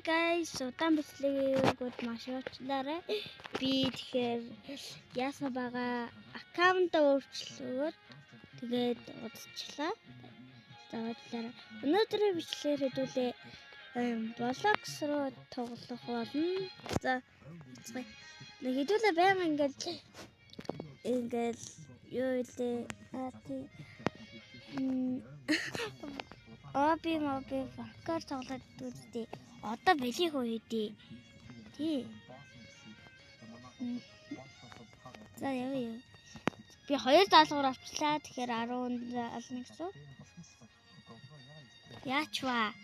guys, удаан бичлэгүүд маш уучлаарай. Би тэгэхээр яасан байгаа аккаунт өөрчлөөд тэгээд удаачлаа. За уучлаарай. Өнөөдрийн бичлэгээр хэдүүлээ Roblox руу тоглох болно. За хэдүүлээ байнга ингээл юу илээ Оби банкар тоглоод үзтээ. Одоо бэлих үү хэдий. Тий. За явъя. Би 2 даалгавар авчлаа. Тэгэхээр 10-нд ална гэсэн. Яачва.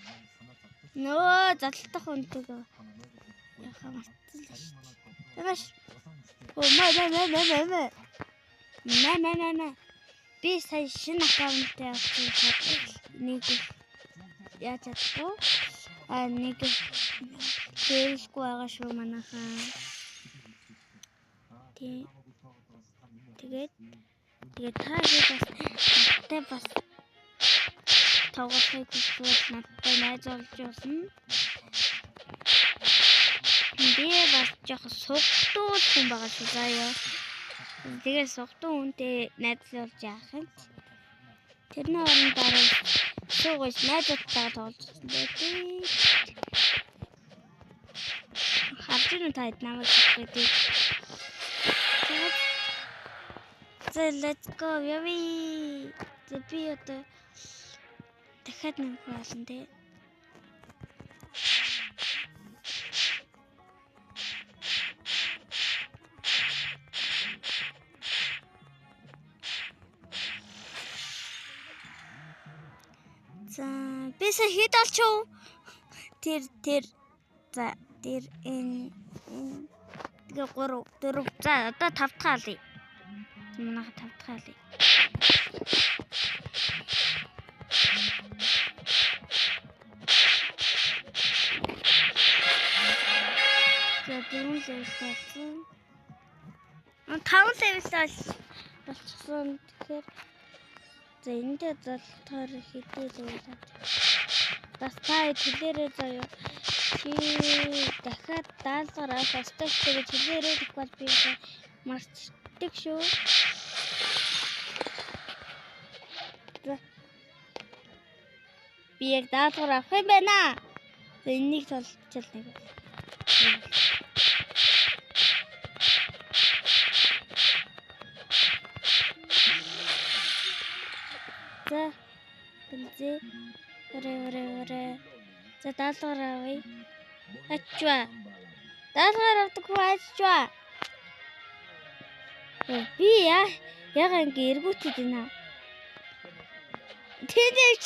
Нөө зодтолдох үнтэйг яхаа мартсан л шүү дээ. Ямаш. Мэ. Би сая шинэ аккаунт авчихсан. Нэг яаж чадахгүй. Нэг хэлэхгүй байгаа шүү манайхаа. Тэгээд та бас тоглохыг хүсвэл надтай найз олж болно. Би бас жоохон сугтуул хүн байгаа шүү заяа. Тэгээд сугтуул хүнтэй найз олж яах юм. Тэрний оронд дараа суугаж найзуудтайгаа тоглосон байдаг. Харж байна та хэд намайг хэлдэг. За let's go яви. Би одоо дахиад нэг болно те. За би сая хэд олчихв? Тэр за тэр энэ тэгээ 3 4 за одоо 5 дахь алъя. Манайха 5 дахь алъя. За дөрөв левел болсон. 5 левел болчихсон. Тэгэхээр за эндээ золтоор хэдий левел бас та хэлээрээ заяа. Чи дахиад даалгавар авахтай гэж хэлээрээ тэгвэл би марцдаг шүү. Би яг даалгавар авах юм байна. Энийг толчил нэг. За бэлзээ өрөө. За даалгавар авъя. Ачва. Даалгавар авдаг хүн ачва. Би яг ингэ эргүүтэд байна. Тэдэж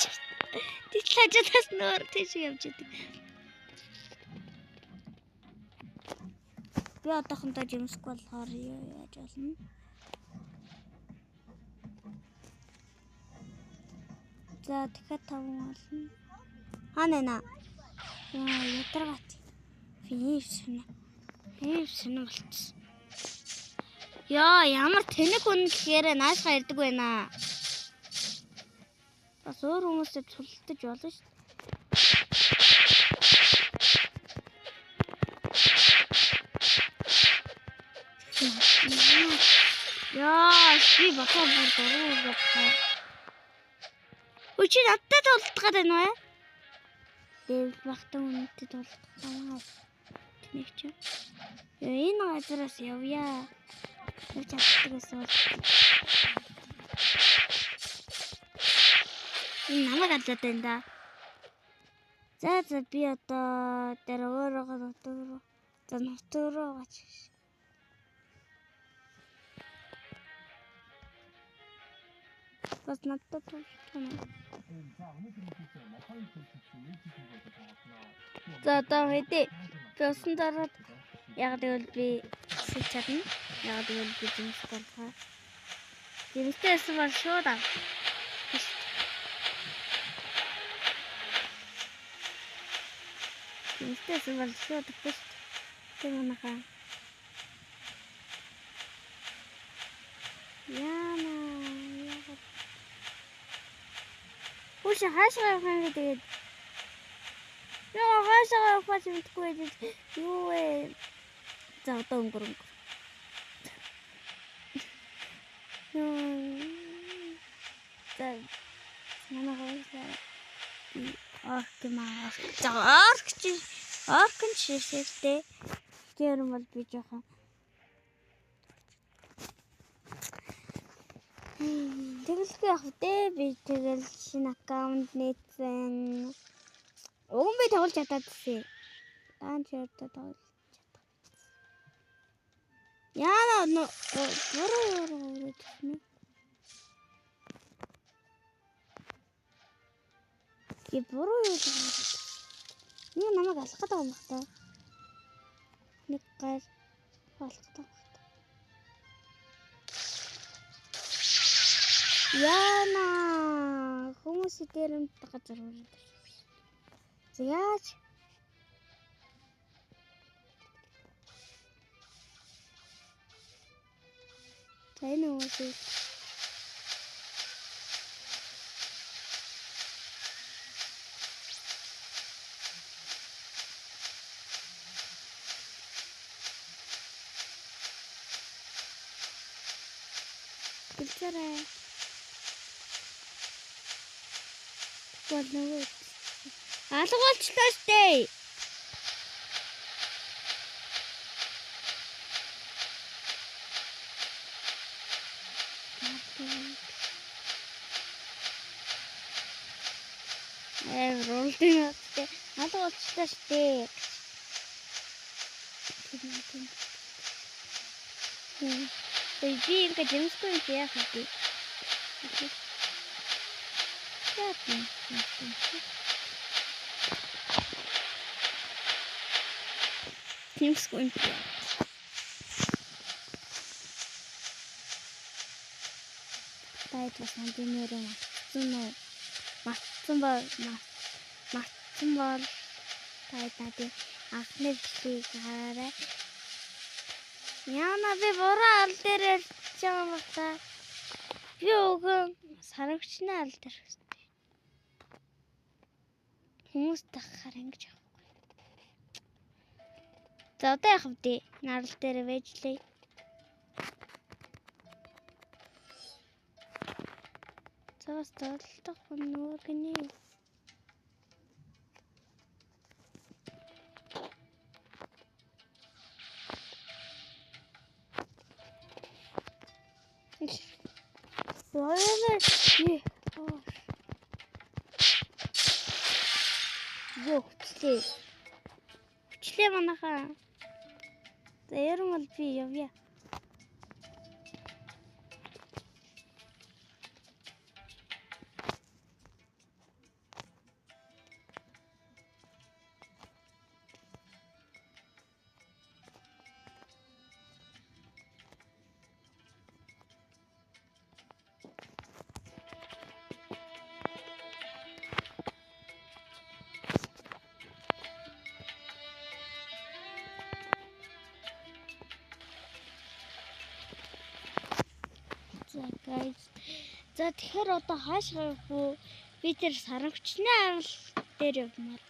хажуудаас нөр тийш явж идэг. Би одоохондоо жимсгүй болохоор яаж болно? За дахиад 5 болно. Ханаа. Ядаргаат. Финиш болчихсон. Яа, ямар тэнэг хүн гэхээр наашгаа ирдэг байна. Бас өөр хүмүүстэй цултаж болно шүү дээ. Яа, би батаа бүр дөрөв. Үчи надтай тоглох гэдэг нь вэ? Дэв багтаа үнэтэй тоглох байгаа. Тэнийг чи. Энэ газараас явъя. Юу чаддаг гэсэн бол. Энэ намайг алаад байна да. За би одоо дээр өөрөөгөө нутгаар. За нутгаар гаач. Бас надад тоглоно. За одоо хэдий төсөн дараад яг тэгвэл би сэж чадна. Яг тэгвэл би зинс болгоо. Зинстэйс бол шууд ав. Зинстэйс бол шууд авах. Тэмнэха. Яна. Үгүй хаашаа явах юм тэгээд Яа хаашаа явах мэдгүй байж юу вэ? За одоо өнгөр. За манай хаашаа орк шиштэй. Тэр юм бол би жоохон тэгэлгүй явах дээ. Би тэгэл шинэ аккаунт нээсэн. Уг нь би тоглож чадаад байна. Даан ч явдаа тоглож чадах. Яа буруу тийм. Би буруу юу гэж. Нэг намайг алах гэдэг юм байна. Нэг гал алах гэдэг. Яна хүмүүс дээрэмд газар үрээд. Яаж тань уу Bilsere. Болоо. Алгуулчлаа штэ. Ролдинг штэ. Алгуулчлаа штэ. Би ингээ жимсгүй яах вэ? Жимсгүй. Тайд бас динерээ матсан бол тайд надад анхны бичлэгийг хараарай. Яна би буруу аль дээр ярьж байгаа юм ба. Би өгөн сарвчны аль дээр. Хүмүүс тахаар ингэж авахгүй. За одоо яах вэ? Нарал дээр вэжлээ. Цаас толдох нүүр гинэ. Хүчлээ манайхаа. За ярам бол би явъя. Guys. За тэгэхээр одоо хааш явах вэ? Би тэр сарвчны арал дээр явмаар.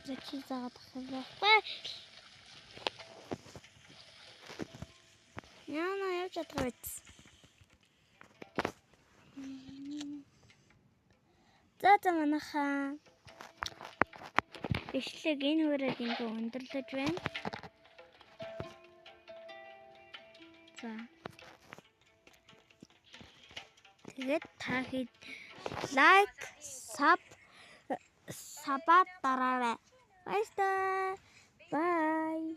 За чи заагаад авах. Яна явж чадах байц. За манайхаа бичлэг энэ хүрээд ингээ өндөрлөж байна. За. Тэгээд та хэд лайк, саб дараарай. Баярлалаа. Bye.